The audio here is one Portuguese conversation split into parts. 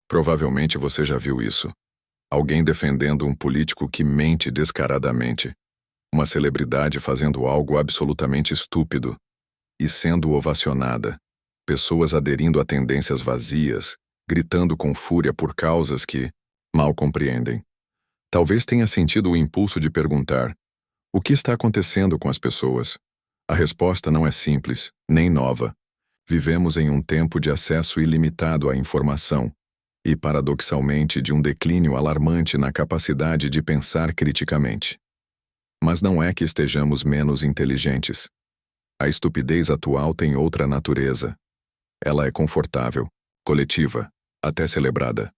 Provavelmente você já viu isso. Alguém defendendo um político que mente descaradamente. Uma celebridade fazendo algo absolutamente estúpido e sendo ovacionada. Pessoas aderindo a tendências vazias, gritando com fúria por causas que mal compreendem. Talvez tenha sentido o impulso de perguntar: o que está acontecendo com as pessoas? A resposta não é simples, nem nova. Vivemos em um tempo de acesso ilimitado à informação e, paradoxalmente, de um declínio alarmante na capacidade de pensar criticamente. Mas não é que estejamos menos inteligentes. A estupidez atual tem outra natureza. Ela é confortável, coletiva, até celebrada.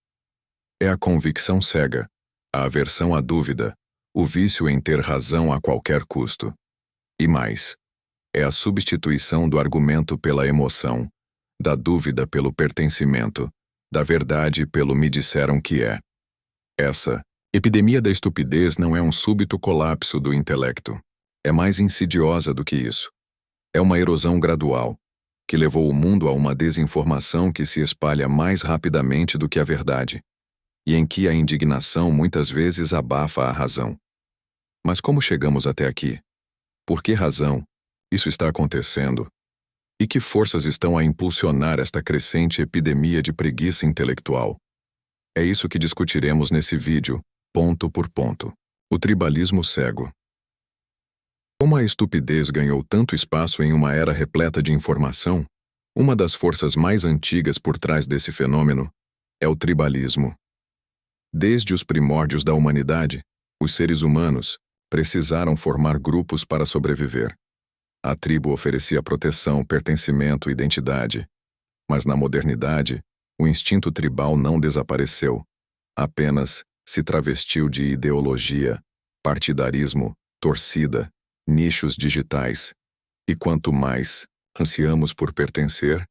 É a convicção cega, a aversão à dúvida, o vício em ter razão a qualquer custo. E mais, é a substituição do argumento pela emoção, da dúvida pelo pertencimento, da verdade pelo me disseram que é. Essa epidemia da estupidez não é um súbito colapso do intelecto. É mais insidiosa do que isso. É uma erosão gradual, que levou o mundo a uma desinformação que se espalha mais rapidamente do que a verdade, e em que a indignação muitas vezes abafa a razão. Mas como chegamos até aqui? Por que razão isso está acontecendo? E que forças estão a impulsionar esta crescente epidemia de preguiça intelectual? É isso que discutiremos nesse vídeo, ponto por ponto. O tribalismo cego. Como a estupidez ganhou tanto espaço em uma era repleta de informação, uma das forças mais antigas por trás desse fenômeno é o tribalismo. Desde os primórdios da humanidade, os seres humanos precisaram formar grupos para sobreviver. A tribo oferecia proteção, pertencimento e identidade. Mas na modernidade, o instinto tribal não desapareceu. Apenas se travestiu de ideologia, partidarismo, torcida, nichos digitais. E quanto mais ansiamos por pertencer,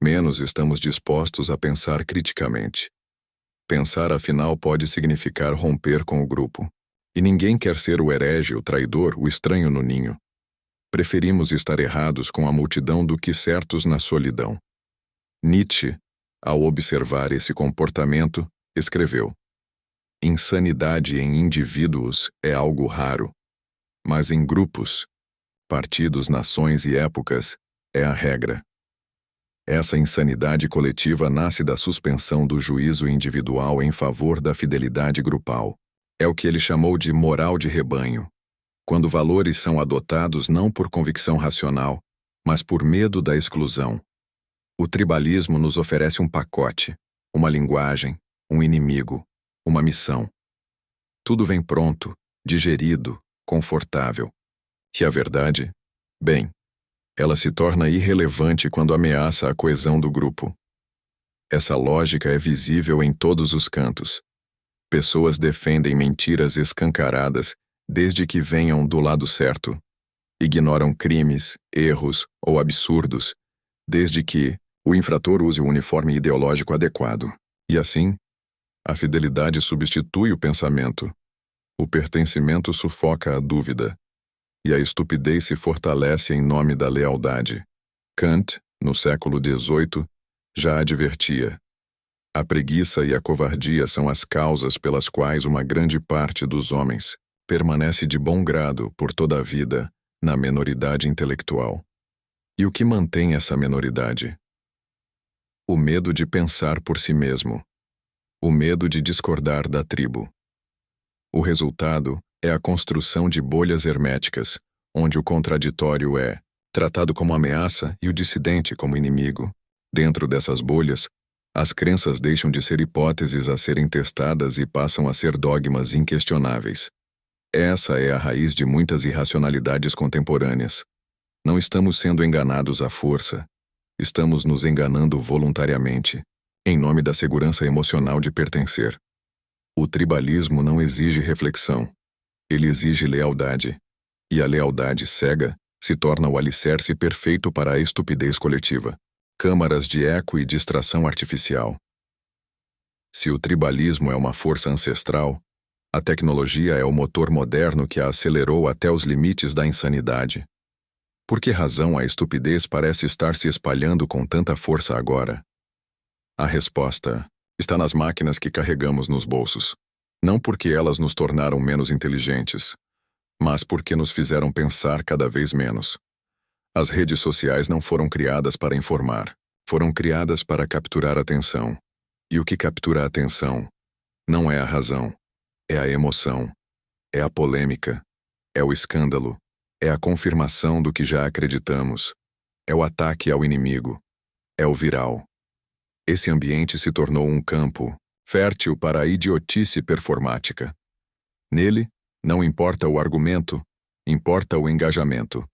menos estamos dispostos a pensar criticamente. Pensar, afinal, pode significar romper com o grupo. E ninguém quer ser o herege, o traidor, o estranho no ninho. Preferimos estar errados com a multidão do que certos na solidão. Nietzsche, ao observar esse comportamento, escreveu: insanidade em indivíduos é algo raro, mas em grupos, partidos, nações e épocas, é a regra. Essa insanidade coletiva nasce da suspensão do juízo individual em favor da fidelidade grupal. É o que ele chamou de moral de rebanho, quando valores são adotados não por convicção racional, mas por medo da exclusão. O tribalismo nos oferece um pacote, uma linguagem, um inimigo, uma missão. Tudo vem pronto, digerido, confortável. E a verdade? Bem, ela se torna irrelevante quando ameaça a coesão do grupo. Essa lógica é visível em todos os cantos. Pessoas defendem mentiras escancaradas desde que venham do lado certo. Ignoram crimes, erros ou absurdos, desde que o infrator use o uniforme ideológico adequado. E assim, a fidelidade substitui o pensamento. O pertencimento sufoca a dúvida. E a estupidez se fortalece em nome da lealdade. Kant, no século XVIII, já advertia: a preguiça e a covardia são as causas pelas quais uma grande parte dos homens permanece de bom grado por toda a vida na menoridade intelectual. E o que mantém essa menoridade? O medo de pensar por si mesmo. O medo de discordar da tribo. O resultado é a construção de bolhas herméticas, onde o contraditório é tratado como ameaça e o dissidente como inimigo. Dentro dessas bolhas, as crenças deixam de ser hipóteses a serem testadas e passam a ser dogmas inquestionáveis. Essa é a raiz de muitas irracionalidades contemporâneas. Não estamos sendo enganados à força. Estamos nos enganando voluntariamente, em nome da segurança emocional de pertencer. O tribalismo não exige reflexão. Ele exige lealdade. E a lealdade cega se torna o alicerce perfeito para a estupidez coletiva. Câmaras de eco e distração artificial. Se o tribalismo é uma força ancestral, a tecnologia é o motor moderno que a acelerou até os limites da insanidade. Por que razão a estupidez parece estar se espalhando com tanta força agora? A resposta Está nas máquinas que carregamos nos bolsos. Não porque elas nos tornaram menos inteligentes, mas porque nos fizeram pensar cada vez menos. As redes sociais não foram criadas para informar, foram criadas para capturar atenção. E o que captura a atenção não é a razão, é a emoção, é a polêmica, é o escândalo, é a confirmação do que já acreditamos, é o ataque ao inimigo, é o viral. Esse ambiente se tornou um campo fértil para a idiotice performática. Nele, não importa o argumento, importa o engajamento.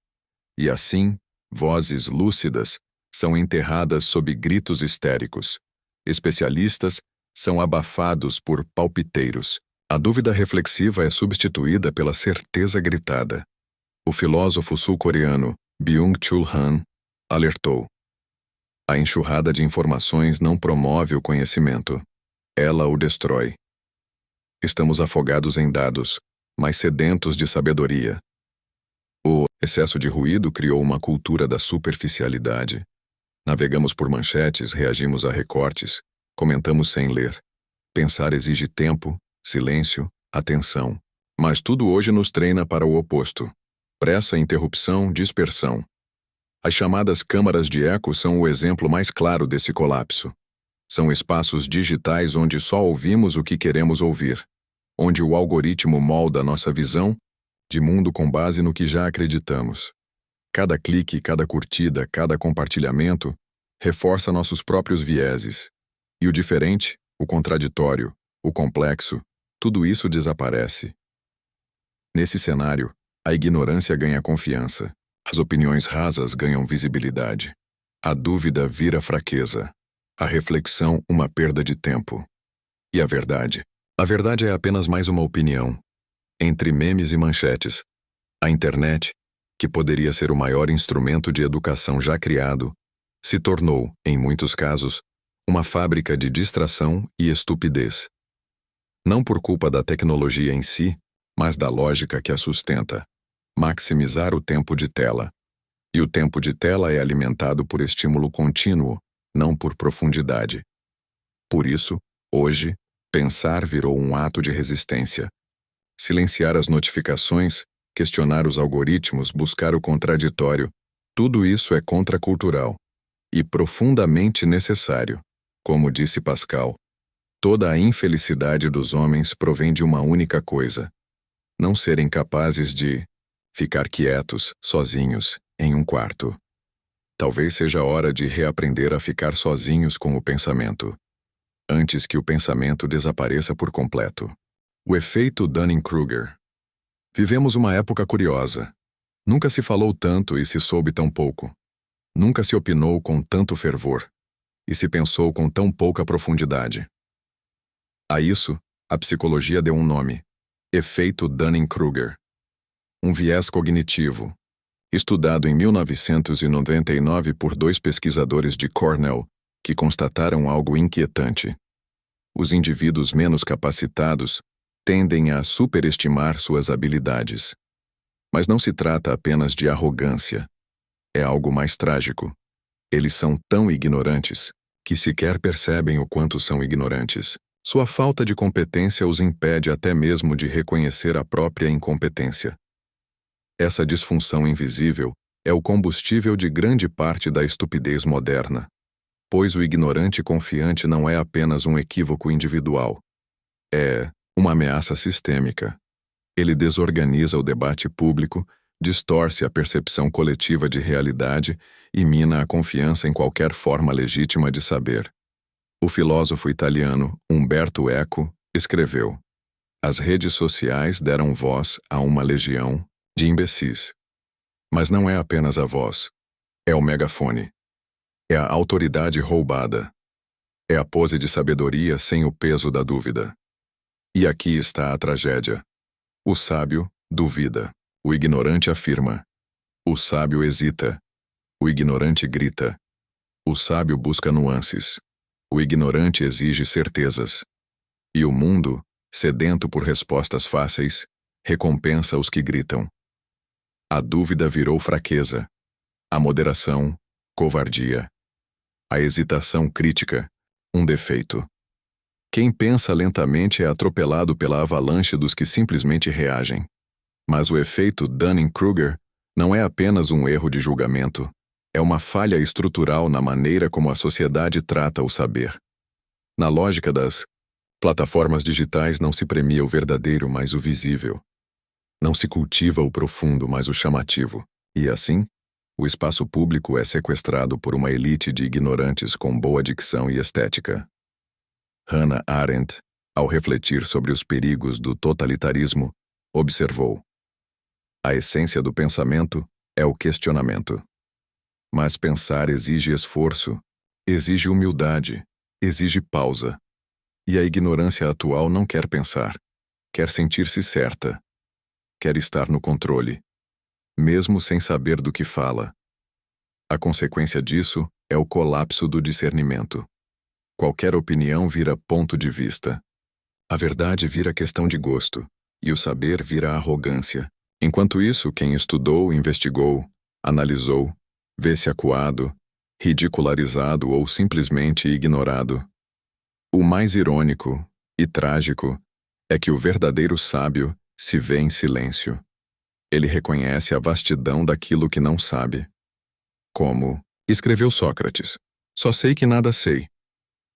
E assim, vozes lúcidas são enterradas sob gritos histéricos. Especialistas são abafados por palpiteiros. A dúvida reflexiva é substituída pela certeza gritada. O filósofo sul-coreano Byung-Chul Han alertou: a enxurrada de informações não promove o conhecimento. Ela o destrói. Estamos afogados em dados, mas sedentos de sabedoria. O excesso de ruído criou uma cultura da superficialidade. Navegamos por manchetes, reagimos a recortes, comentamos sem ler. Pensar exige tempo, silêncio, atenção. Mas tudo hoje nos treina para o oposto. Pressa, interrupção, dispersão. As chamadas câmaras de eco são o exemplo mais claro desse colapso. São espaços digitais onde só ouvimos o que queremos ouvir, onde o algoritmo molda nossa visão de mundo com base no que já acreditamos. Cada clique, cada curtida, cada compartilhamento reforça nossos próprios vieses. E o diferente, o contraditório, o complexo, tudo isso desaparece. Nesse cenário, a ignorância ganha confiança, as opiniões rasas ganham visibilidade, a dúvida vira fraqueza, a reflexão uma perda de tempo. E a verdade? A verdade é apenas mais uma opinião. Entre memes e manchetes, a internet, que poderia ser o maior instrumento de educação já criado, se tornou, em muitos casos, uma fábrica de distração e estupidez. Não por culpa da tecnologia em si, mas da lógica que a sustenta: maximizar o tempo de tela. E o tempo de tela é alimentado por estímulo contínuo, não por profundidade. Por isso, hoje, pensar virou um ato de resistência. Silenciar as notificações, questionar os algoritmos, buscar o contraditório, tudo isso é contracultural e profundamente necessário. Como disse Pascal, toda a infelicidade dos homens provém de uma única coisa: não serem capazes de ficar quietos, sozinhos, em um quarto. Talvez seja hora de reaprender a ficar sozinhos com o pensamento, antes que o pensamento desapareça por completo. O efeito Dunning-Kruger. Vivemos uma época curiosa. Nunca se falou tanto e se soube tão pouco. Nunca se opinou com tanto fervor e se pensou com tão pouca profundidade. A isso, a psicologia deu um nome: efeito Dunning-Kruger. Um viés cognitivo, estudado em 1999 por 2 pesquisadores de Cornell, que constataram algo inquietante. Os indivíduos menos capacitados tendem a superestimar suas habilidades. Mas não se trata apenas de arrogância. É algo mais trágico. Eles são tão ignorantes que sequer percebem o quanto são ignorantes. Sua falta de competência os impede até mesmo de reconhecer a própria incompetência. Essa disfunção invisível é o combustível de grande parte da estupidez moderna, pois o ignorante confiante não é apenas um equívoco individual. É uma ameaça sistêmica. Ele desorganiza o debate público, distorce a percepção coletiva de realidade e mina a confiança em qualquer forma legítima de saber. O filósofo italiano Umberto Eco escreveu: as redes sociais deram voz a uma legião de imbecis. Mas não é apenas a voz. É o megafone. É a autoridade roubada. É a pose de sabedoria sem o peso da dúvida. E aqui está a tragédia. O sábio duvida. O ignorante afirma. O sábio hesita. O ignorante grita. O sábio busca nuances. O ignorante exige certezas. E o mundo, sedento por respostas fáceis, recompensa os que gritam. A dúvida virou fraqueza. A moderação, covardia. A hesitação crítica, um defeito. Quem pensa lentamente é atropelado pela avalanche dos que simplesmente reagem. Mas o efeito Dunning-Kruger não é apenas um erro de julgamento, é uma falha estrutural na maneira como a sociedade trata o saber. Na lógica das plataformas digitais não se premia o verdadeiro, mas o visível. Não se cultiva o profundo, mas o chamativo. E assim, o espaço público é sequestrado por uma elite de ignorantes com boa dicção e estética. Hannah Arendt, ao refletir sobre os perigos do totalitarismo, observou: a essência do pensamento é o questionamento. Mas pensar exige esforço, exige humildade, exige pausa. E a ignorância atual não quer pensar, quer sentir-se certa, quer estar no controle, mesmo sem saber do que fala. A consequência disso é o colapso do discernimento. Qualquer opinião vira ponto de vista. A verdade vira questão de gosto, e o saber vira arrogância. Enquanto isso, quem estudou, investigou, analisou, vê-se acuado, ridicularizado ou simplesmente ignorado. O mais irônico e trágico é que o verdadeiro sábio se vê em silêncio. Ele reconhece a vastidão daquilo que não sabe. Como escreveu Sócrates: só sei que nada sei.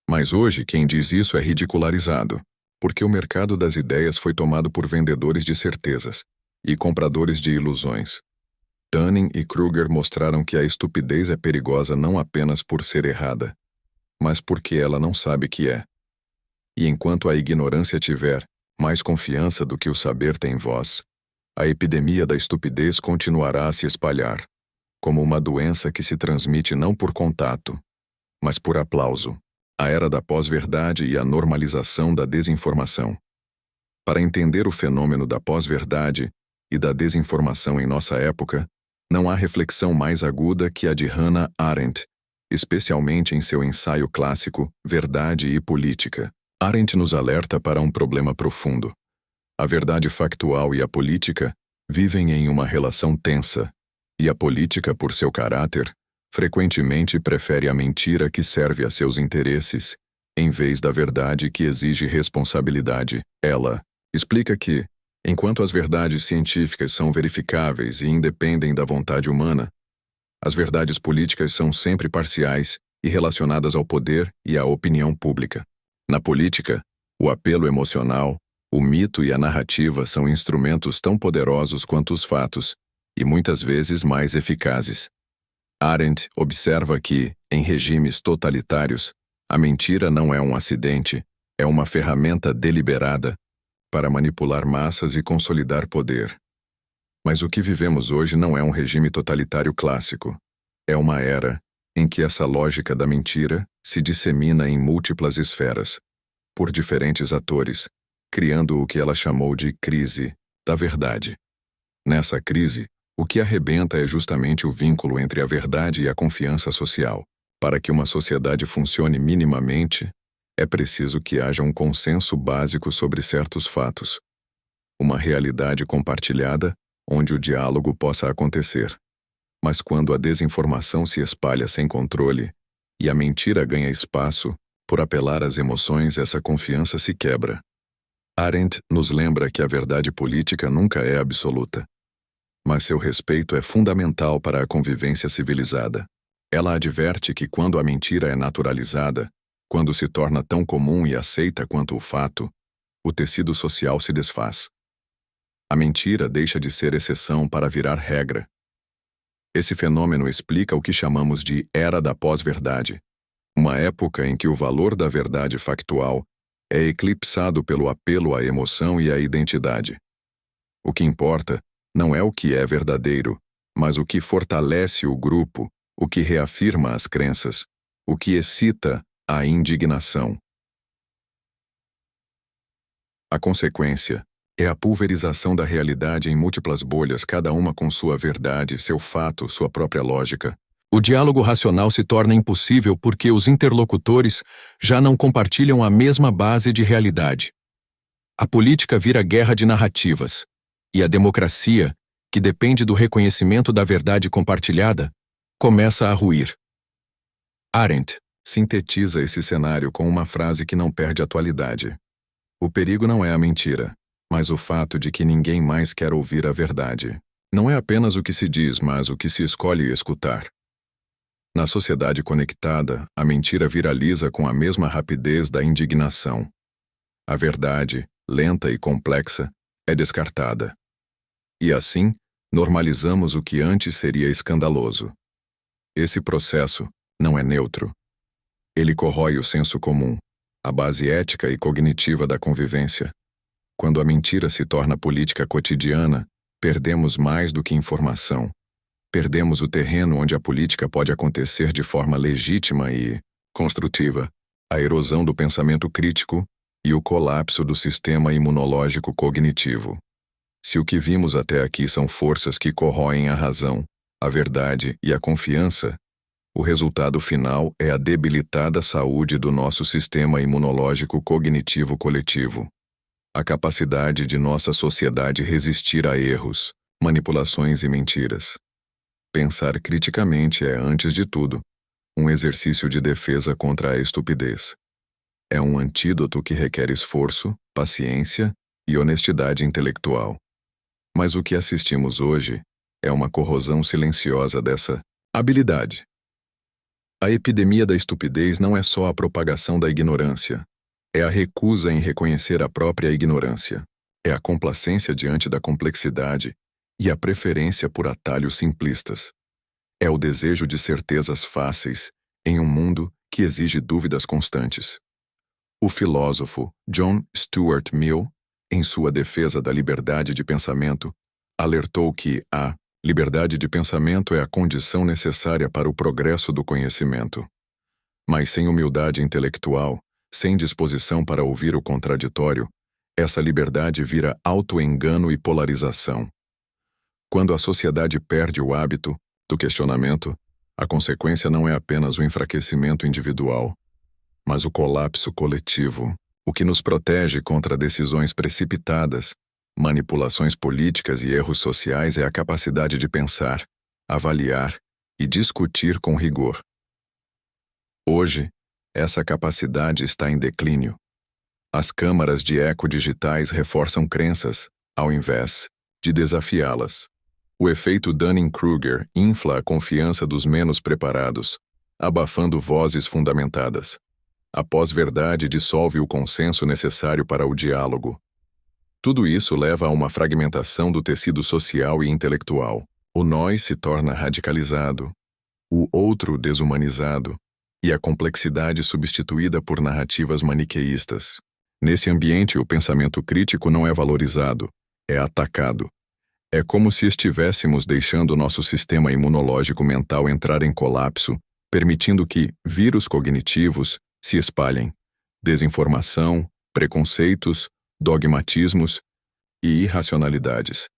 Mas hoje quem diz isso é ridicularizado, porque o mercado das ideias foi tomado por vendedores de certezas e compradores de ilusões. Dunning e Kruger mostraram que a estupidez é perigosa não apenas por ser errada, mas porque ela não sabe que é. E enquanto a ignorância tiver mais confiança do que o saber tem voz, a epidemia da estupidez continuará a se espalhar, como uma doença que se transmite não por contato, mas por aplauso. A era da pós-verdade e a normalização da desinformação. Para entender o fenômeno da pós-verdade e da desinformação em nossa época, não há reflexão mais aguda que a de Hannah Arendt, especialmente em seu ensaio clássico Verdade e Política. Arendt nos alerta para um problema profundo. A verdade factual e a política vivem em uma relação tensa, e a política, por seu caráter, frequentemente prefere a mentira que serve a seus interesses, em vez da verdade que exige responsabilidade. Ela explica que, enquanto as verdades científicas são verificáveis e independem da vontade humana, as verdades políticas são sempre parciais e relacionadas ao poder e à opinião pública. Na política, o apelo emocional, o mito e a narrativa são instrumentos tão poderosos quanto os fatos, e muitas vezes mais eficazes. Arendt observa que, em regimes totalitários, a mentira não é um acidente, é uma ferramenta deliberada para manipular massas e consolidar poder. Mas o que vivemos hoje não é um regime totalitário clássico. É uma era em que essa lógica da mentira se dissemina em múltiplas esferas, por diferentes atores, criando o que ela chamou de crise da verdade. Nessa crise, o que arrebenta é justamente o vínculo entre a verdade e a confiança social. Para que uma sociedade funcione minimamente, é preciso que haja um consenso básico sobre certos fatos. Uma realidade compartilhada, onde o diálogo possa acontecer. Mas quando a desinformação se espalha sem controle, e a mentira ganha espaço, por apelar às emoções, essa confiança se quebra. Arendt nos lembra que a verdade política nunca é absoluta. Mas seu respeito é fundamental para a convivência civilizada. Ela adverte que quando a mentira é naturalizada, quando se torna tão comum e aceita quanto o fato, o tecido social se desfaz. A mentira deixa de ser exceção para virar regra. Esse fenômeno explica o que chamamos de Era da Pós-Verdade, uma época em que o valor da verdade factual é eclipsado pelo apelo à emoção e à identidade. O que importa não é o que é verdadeiro, mas o que fortalece o grupo, o que reafirma as crenças, o que excita a indignação. A consequência é a pulverização da realidade em múltiplas bolhas, cada uma com sua verdade, seu fato, sua própria lógica. O diálogo racional se torna impossível porque os interlocutores já não compartilham a mesma base de realidade. A política vira guerra de narrativas, e a democracia, que depende do reconhecimento da verdade compartilhada, começa a ruir. Arendt sintetiza esse cenário com uma frase que não perde atualidade. O perigo não é a mentira, mas o fato de que ninguém mais quer ouvir a verdade. Não é apenas o que se diz, mas o que se escolhe escutar. Na sociedade conectada, a mentira viraliza com a mesma rapidez da indignação. A verdade, lenta e complexa, é descartada. E assim, normalizamos o que antes seria escandaloso. Esse processo não é neutro. Ele corrói o senso comum, a base ética e cognitiva da convivência. Quando a mentira se torna política cotidiana, perdemos mais do que informação. Perdemos o terreno onde a política pode acontecer de forma legítima e construtiva, a erosão do pensamento crítico e o colapso do sistema imunológico cognitivo. Se o que vimos até aqui são forças que corroem a razão, a verdade e a confiança, o resultado final é a debilitada saúde do nosso sistema imunológico cognitivo coletivo. A capacidade de nossa sociedade resistir a erros, manipulações e mentiras. Pensar criticamente é, antes de tudo, um exercício de defesa contra a estupidez. É um antídoto que requer esforço, paciência e honestidade intelectual. Mas o que assistimos hoje é uma corrosão silenciosa dessa habilidade. A epidemia da estupidez não é só a propagação da ignorância. É a recusa em reconhecer a própria ignorância. É a complacência diante da complexidade e a preferência por atalhos simplistas. É o desejo de certezas fáceis em um mundo que exige dúvidas constantes. O filósofo John Stuart Mill, em sua defesa da liberdade de pensamento, alertou que a liberdade de pensamento é a condição necessária para o progresso do conhecimento. Mas sem humildade intelectual, sem disposição para ouvir o contraditório, essa liberdade vira autoengano e polarização. Quando a sociedade perde o hábito do questionamento, a consequência não é apenas o enfraquecimento individual, mas o colapso coletivo, o que nos protege contra decisões precipitadas, manipulações políticas e erros sociais é a capacidade de pensar, avaliar e discutir com rigor. Hoje, essa capacidade está em declínio. As câmaras de eco digitais reforçam crenças, ao invés de desafiá-las. O efeito Dunning-Kruger infla a confiança dos menos preparados, abafando vozes fundamentadas. A pós-verdade dissolve o consenso necessário para o diálogo. Tudo isso leva a uma fragmentação do tecido social e intelectual. O nós se torna radicalizado, o outro desumanizado, e a complexidade substituída por narrativas maniqueístas. Nesse ambiente, o pensamento crítico não é valorizado, é atacado. É como se estivéssemos deixando nosso sistema imunológico mental entrar em colapso, permitindo que vírus cognitivos se espalhem. Desinformação, preconceitos, dogmatismos e irracionalidades.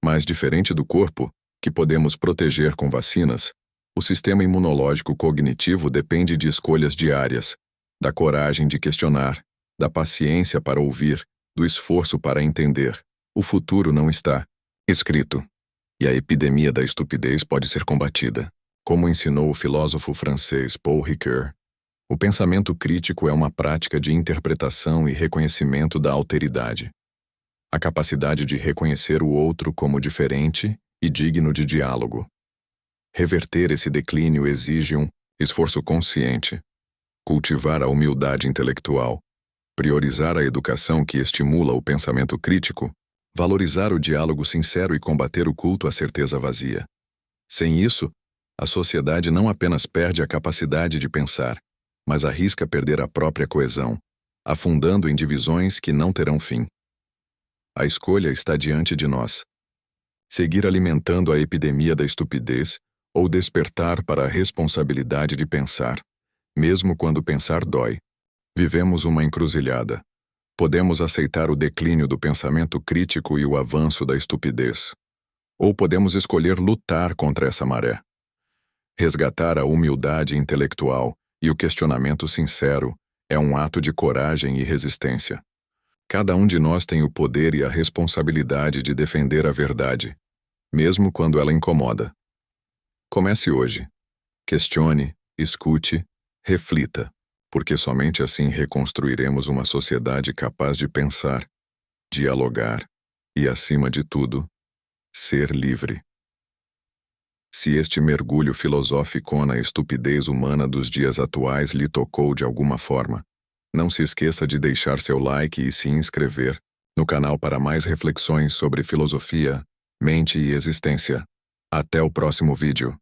Mas diferente do corpo, que podemos proteger com vacinas, o sistema imunológico cognitivo depende de escolhas diárias, da coragem de questionar, da paciência para ouvir, do esforço para entender. O futuro não está escrito, e a epidemia da estupidez pode ser combatida. Como ensinou o filósofo francês Paul Ricoeur, o pensamento crítico é uma prática de interpretação e reconhecimento da alteridade. A capacidade de reconhecer o outro como diferente e digno de diálogo. Reverter esse declínio exige um esforço consciente, cultivar a humildade intelectual, priorizar a educação que estimula o pensamento crítico, valorizar o diálogo sincero e combater o culto à certeza vazia. Sem isso, a sociedade não apenas perde a capacidade de pensar, mas arrisca perder a própria coesão, afundando em divisões que não terão fim. A escolha está diante de nós. Seguir alimentando a epidemia da estupidez ou despertar para a responsabilidade de pensar, mesmo quando pensar dói. Vivemos uma encruzilhada. Podemos aceitar o declínio do pensamento crítico e o avanço da estupidez. Ou podemos escolher lutar contra essa maré. Resgatar a humildade intelectual e o questionamento sincero é um ato de coragem e resistência. Cada um de nós tem o poder e a responsabilidade de defender a verdade, mesmo quando ela incomoda. Comece hoje. Questione, escute, Reflita, porque somente assim reconstruiremos uma sociedade capaz de pensar, dialogar e, acima de tudo, ser livre. Se este mergulho filosófico na estupidez humana dos dias atuais lhe tocou de alguma forma, não se esqueça de deixar seu like e se inscrever no canal para mais reflexões sobre filosofia, mente e existência. Até o próximo vídeo.